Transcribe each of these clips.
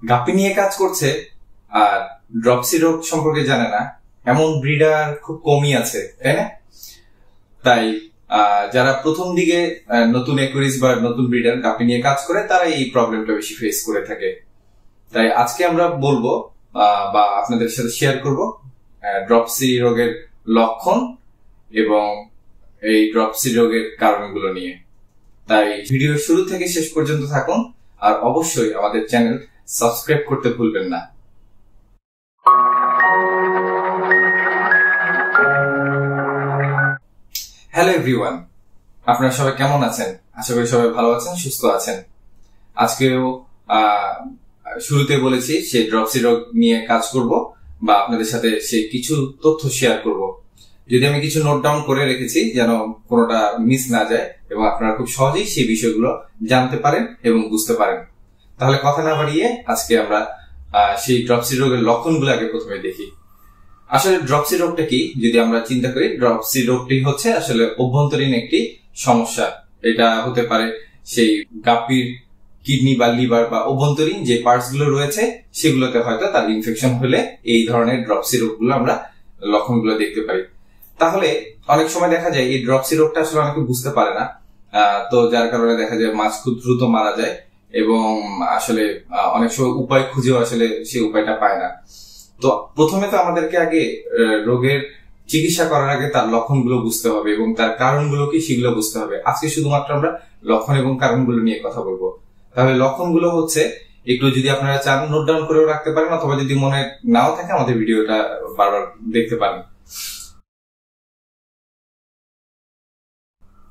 গাপ্পি নিয়ে কাজ করছে আর ড্রপসি রোগ সম্পর্কে জানে না এমন ব্রিডার খুব কমই আছে, তাই না? তাই যারা প্রথম দিকে নতুন অ্যাকুয়ারিজ বা নতুন ব্রিডার গাপ্পি নিয়ে কাজ করে তারা এই প্রবলেমটা বেশি ফেস করে থাকে। তাই আজকে আমরা বলবো বা আপনাদের সাথে শেয়ার করব ড্রপসি রোগের লক্ষণ এবং এই ড্রপসি রোগের কারণগুলো নিয়ে। তাই ভিডিও শুরু থেকে শেষ পর্যন্ত থাকুন আর অবশ্যই আমাদের চ্যানেল সাবস্ক্রাইব করতে ভুলবেন না। হ্যালো এভরিওয়ান, আপনারা সবাই কেমন আছেন? আশা করি সবাই ভালো আছেন, সুস্থ আছেন। আজকেও শুরুতে বলেছি সেই ড্রপসি রোগ নিয়ে কাজ করব বা আপনাদের সাথে সেই কিছু তথ্য শেয়ার করব। যদি আমি কিছু নোট ডাউন করে রেখেছি যেন কোনোটা মিস না যায় এবং আপনারা খুব সহজেই সেই বিষয়গুলো জানতে পারেন এবং বুঝতে পারেন। তাহলে কথা না বাড়িয়ে আজকে আমরা সেই ড্রপসি রোগের লক্ষণগুলো আগে প্রথমে দেখি। আসলে ড্রপসি রোগটা কি যদি আমরা চিন্তা করি, ড্রপসি রোগটি হচ্ছে আসলে অভ্যন্তরীণ একটি সমস্যা। এটা হতে পারে সেই গাপ্পির কিডনি বা লিভার বা অভ্যন্তরীণ যে পার্টস গুলো রয়েছে সেগুলোতে হয়তো তার ইনফেকশন হলে এই ধরনের ড্রপসি রোগগুলো আমরা লক্ষণগুলো দেখতে পাই। তাহলে অনেক সময় দেখা যায় এই ড্রপসি রোগটা আসলে অনেকে বুঝতে পারে না, তো যার কারণে দেখা যায় মাছ খুব দ্রুত মারা যায় এবং আসলে অনেক সময় উপায় খুঁজেও আসলে সেই উপায়টা পায় না। তো প্রথমে তো আমাদেরকে আগে রোগের চিকিৎসা করার আগে তার লক্ষণগুলো বুঝতে হবে এবং তার কারণগুলো কি সেগুলো বুঝতে হবে। আজকে শুধুমাত্র আমরা লক্ষণ এবং কারণগুলো নিয়ে কথা বলবো। তাহলে লক্ষণগুলো হচ্ছে, একটু যদি আপনারা চান নোট ডাউন করেও রাখতে পারেন অথবা যদি মনে নাও থাকে আমাদের ভিডিওটা বারবার দেখতে পারেন।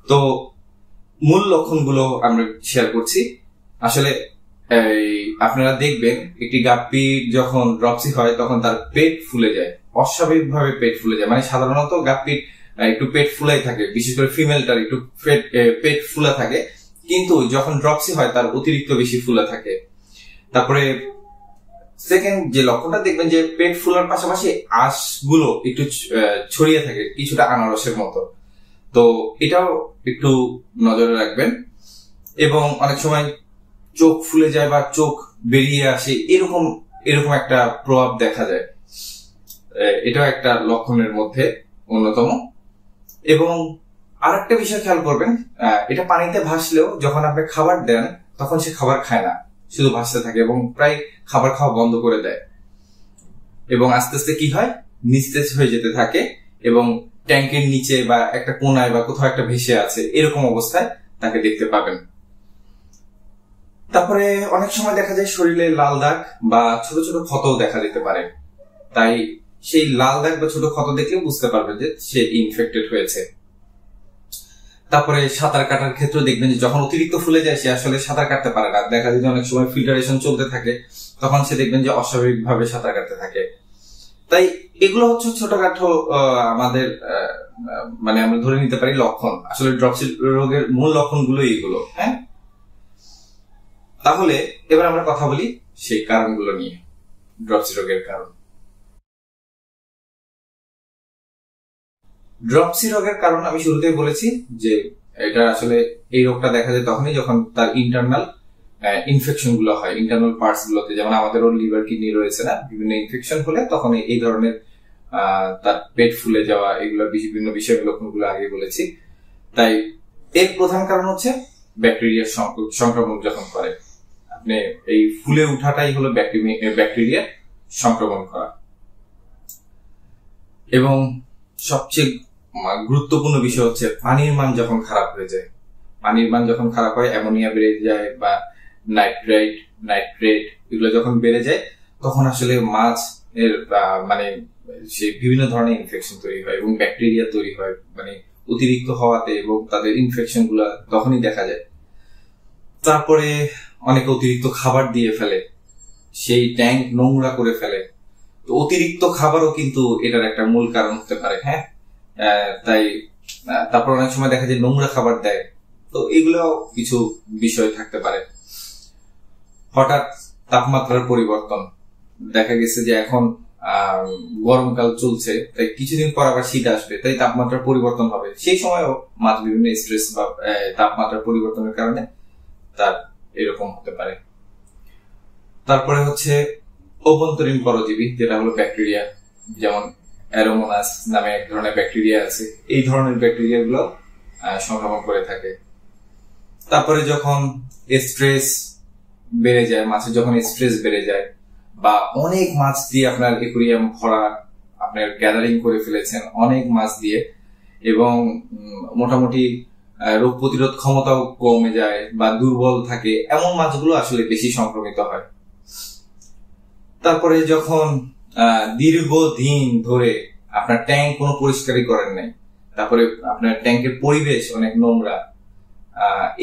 তো মূল লক্ষণগুলো আমরা শেয়ার করছি। আসলে আপনারা দেখবেন একটি গাপ্পি যখন ড্রপসি হয় তখন তার পেট ফুলে যায়, অস্বাভাবিকভাবে পেট ফুলে যায়। মানে সাধারণত গাপ্পির একটু পেট ফুলাই থাকে, বিশেষ করে ফিমেলটার একটু পেট ফুলা থাকে, কিন্তু যখন ড্রপসি হয় তার অতিরিক্ত বেশি ফুলা থাকে। তারপরে সেকেন্ড যে লক্ষণটা দেখবেন যে পেট ফুলার পাশাপাশি আঁশগুলো একটু ছড়িয়ে থাকে কিছুটা আনারসের মতো, তো এটাও একটু নজরে রাখবেন। এবং অনেক সময় চোখ ফুলে যায় বা চোখ বেরিয়ে আসে, এরকম একটা প্রভাব দেখা যায়, এটাও একটা লক্ষণের মধ্যে অন্যতম। এবং আরেকটা বিষয় খেয়াল করবেন, এটা পানিতে ভাসলেও যখন আপনি খাবার দেন তখন সে খাবার খায় না, শুধু ভাসতে থাকে এবং প্রায় খাবার খাওয়া বন্ধ করে দেয় এবং আস্তে আস্তে কি হয়, নিস্তেজ হয়ে যেতে থাকে এবং ট্যাঙ্কের নিচে বা একটা কোনায় বা কোথাও একটা ভেসে আছে এরকম অবস্থায় তাকে দেখতে পাবেন। তারপরে অনেক সময় দেখা যায় শরীরে লাল দাগ বা ছোট ছোট ক্ষতও দেখা দিতে পারে। তাই সেই লাল দাগ বা ছোট ক্ষত দেখলেও বুঝতে পারবেন যে সে ইনফেক্টেড হয়েছে। তারপরে সাঁতার কাটার ক্ষেত্রে দেখবেন যে যখন অতিরিক্ত ফুলে যায় সে আসলে সাঁতার কাটতে পারে না, দেখা যায় অনেক সময় ফিল্টারেশন চলতে থাকে, তখন সে দেখবেন যে অস্বাভাবিক ভাবে সাঁতার কাটতে থাকে। তাই এগুলো হচ্ছে ছোটখাটো আমাদের মানে আমরা ধরে নিতে পারি লক্ষণ। আসলে ড্রপসি রোগের মূল লক্ষণগুলো এইগুলো। হ্যাঁ, তাহলে এবার আমরা কথা বলি সেই কারণগুলো নিয়ে। ড্রপসি রোগের কারণ। ড্রপসি রোগের কারণ আমি শুরুতেই বলেছি যে এটা আসলে এই রোগটা দেখা যায় তখনই যখন তার ইন্টারনাল ইনফেকশন গুলো হয়, ইন্টারনাল পার্টস গুলোতে, যেমন আমাদেরও লিভার কিডনি রয়েছে না, বিভিন্ন ইনফেকশন হলে তখন এই ধরনের তার পেট ফুলে যাওয়া, এগুলো বিভিন্ন বিষয়ের লক্ষণগুলো আগে বলেছি। তাই এর প্রধান কারণ হচ্ছে ব্যাকটেরিয়ার সংক্রমণ যখন করে, আপনি এই ফুলে উঠাটাই হলো ব্যাকটেরিয়া সংক্রমণ করা। এবং সবচেয়ে গুরুত্বপূর্ণ বিষয় হচ্ছে পানির মান যখন খারাপ হয়ে যায়। পানির মান যখন খারাপ হয়, অ্যামোনিয়া বেড়ে যায় বা নাইট্রেট এগুলো যখন বেড়ে যায় তখন আসলে মাছ এর মানে সেই বিভিন্ন ধরনের ইনফেকশন তৈরি হয় এবং ব্যাকটেরিয়া তৈরি হয়, মানে অতিরিক্ত হওয়াতে, এবং তাদের ইনফেকশন গুলা তখনই দেখা যায়। তারপরে অনেকে অতিরিক্ত খাবার দিয়ে ফেলে, সেই ট্যাঙ্ক নোংরা করে ফেলে, তো অতিরিক্ত খাবারও কিন্তু এটার একটা মূল কারণ হতে পারে। হ্যাঁ, তাই তারপর অনেক সময় দেখা যায় নোংরা খাবার দেয়, তো এগুলো কিছু বিষয় থাকতে পারে। হঠাৎ তাপমাত্রার পরিবর্তন, দেখা গেছে যে এখন গরমকাল চলছে, তাই কিছুদিন পর আবার শীত আসবে, তাই তাপমাত্রার পরিবর্তন হবে, সেই সময়ও মাছ বিভিন্ন স্ট্রেস বা তাপমাত্রার পরিবর্তনের কারণে তার এরকম হতে পারে। তারপরে হচ্ছে অভ্যন্তরীণ পরজীবী, যেটা হলো ব্যাকটেরিয়া, যেমন অ্যারোমোনাস নামে এক ধরনের ব্যাকটেরিয়া আছে। এই ধরনের ব্যাকটেরিয়া গুলো সংক্রমণ করে থাকে। তারপরে যখন স্ট্রেস বেড়ে যায়, মাছের যখন স্ট্রেস বেড়ে যায়, বা অনেক মাছ দিয়ে আপনার অ্যাকুয়ারিয়াম ভরা, আপনার গ্যাদারিং করে ফেলেছেন অনেক মাছ দিয়ে, এবং মোটামুটি রোগ প্রতিরোধ ক্ষমতাও কমে যায় বা দুর্বল থাকে, এমন মাছগুলো আসলে বেশি সংক্রমিত হয়। তারপরে যখন দীর্ঘদিন ধরে আপনার ট্যাঙ্ক কোনো পরিষ্কারই করেন নাই, তারপরে আপনার ট্যাঙ্কের পরিবেশ অনেক নোংরা,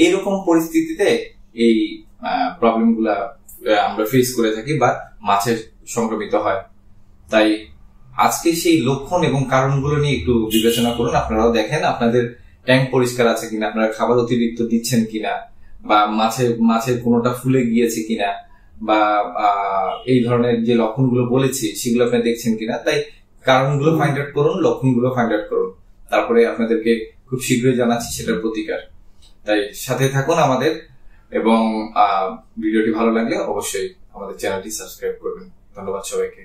এইরকম পরিস্থিতিতে এই প্রবলেম গুলা আমরা ফেস করে থাকি বা মাছের সংক্রমিত হয়। তাই আজকে সেই লক্ষণ এবং কারণগুলো নিয়ে একটু বিবেচনা করুন। আপনারাও দেখেন আপনাদের ট্যাঙ্ক পরিষ্কার আছে কিনা, আপনারা খাবার অতিরিক্ত দিচ্ছেন কিনা, বা মাছের কোনোটা ফুলে গিয়েছে কিনা, বা এই ধরনের যে লক্ষণগুলো বলেছি সেগুলো আপনি দেখছেন কিনা। তাই কারণগুলো ফাইন্ড আউট করুন, লক্ষণগুলো ফাইন্ড আউট করুন, তারপরে আপনাদেরকে খুব শীঘ্রই জানাচ্ছি সেটার প্রতিকার। তাই সাথে থাকুন আমাদের, এবং ভিডিওটি ভালো লাগলে অবশ্যই আমাদের চ্যানেলটি সাবস্ক্রাইব করবেন। ধন্যবাদ সবাইকে।